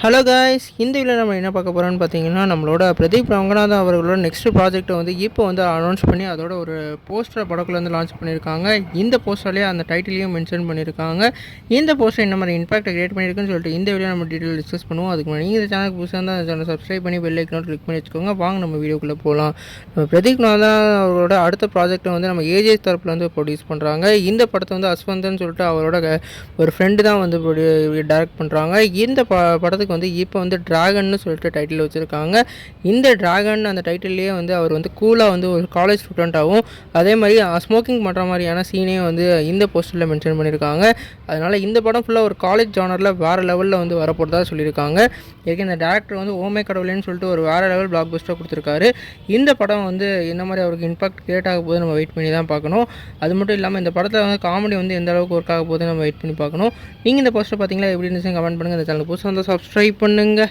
Hello guys, இந்த வீடியோவில் நம்ம என்ன பார்க்க போகிறோம்னு பார்த்தீங்கன்னா, நம்மளோட பிரதீப் ரங்கநாதன் அவர்களோட நெக்ஸ்ட் ப்ராஜெக்ட்டை வந்து இப்போ வந்து அனௌன்ஸ் பண்ணி அதோட ஒரு போஸ்டரை படக்குள்ள வந்து லான்ச் பண்ணியிருக்காங்க. இந்த போஸ்டர்லேயே அந்த டைட்டிலையும் மென்ஷன் பண்ணியிருக்காங்க. இந்த போஸ்டர் என்ன மாதிரி இம்பாக்ட் கிரியேட் பண்ணியிருக்குன்னு சொல்லிட்டு இந்த வீடியோ நம்ம டீட்டெயில் டிஸ்கஸ் பண்ணுவோம். அதுக்கு முன்னாடி நீங்கள் இந்த சேனலுக்கு புதுசாக இருந்தால் அந்த சேனல் சப்ஸ்கிரைப் பண்ணி பெல் ஐக்கனை கிளிக் பண்ணி வச்சுக்கோங்க. வாங்க நம்ம வீடியோக்குள்ளே போகலாம். நம்ம பிரதீப் ரங்கநாதன் அவரோட அடுத்த ப்ராஜெக்ட்டை வந்து நம்ம ஏஜே தரப்பில் வந்து ப்ரொடியூஸ் பண்ணுறாங்க. இந்த படத்தை வந்து அஸ்வந்தன் சொல்லிட்டு அவரோட ஒரு ஃப்ரெண்டு தான் வந்து டைரக்ட் பண்ணுறாங்க. இந்த படத்துக்கு வந்து இப்போ வந்து டிராகன்னு சொல்லிட்டு டைட்டில் வச்சுருக்காங்க. இந்த டிராகன் அந்த டைட்டில்லையே வந்து அவர் வந்து கூலாக வந்து ஒரு காலேஜ் ஸ்டூடெண்ட்டாகவும் அதே மாதிரி ஸ்மோக்கிங் பண்ணுற மாதிரியான சீனையும் வந்து இந்த போஸ்டரில் மென்ஷன் பண்ணியிருக்காங்க. அதனால் இந்த படம் ஃபுல்லாக ஒரு காலேஜ் ஜானரில் வேறு லெவலில் வந்து வரப்போகிறதா சொல்லியிருக்காங்க. ஏற்கனவே இந்த டேரக்டர் வந்து ஓமே கடவுளேன்னு சொல்லிட்டு ஒரு வேறு லெவல் பிளாக் பஸ்டர் கொடுத்துருக்காரு. இந்த படம் வந்து என்ன மாதிரி அவருக்கு இம்பாக்ட் கிரியேட் ஆக போது நம்ம வெயிட் பண்ணி தான் பார்க்கணும். அது மட்டும் இல்லாமல் இந்த படத்தில் வந்து காமெடி வந்து எந்த அளவுக்கு ஒர்க் ஆக போது நம்ம வெயிட் பண்ணி பார்க்கணும். நீங்கள் இந்த போஸ்டர் பார்த்தீங்களா, எப்படி இருந்துச்சு கமெண்ட் பண்ணுங்கள். இந்த சேனல் புதுசாக வந்து சப்ஸ்கிரைப் பண்ணுங்கள்.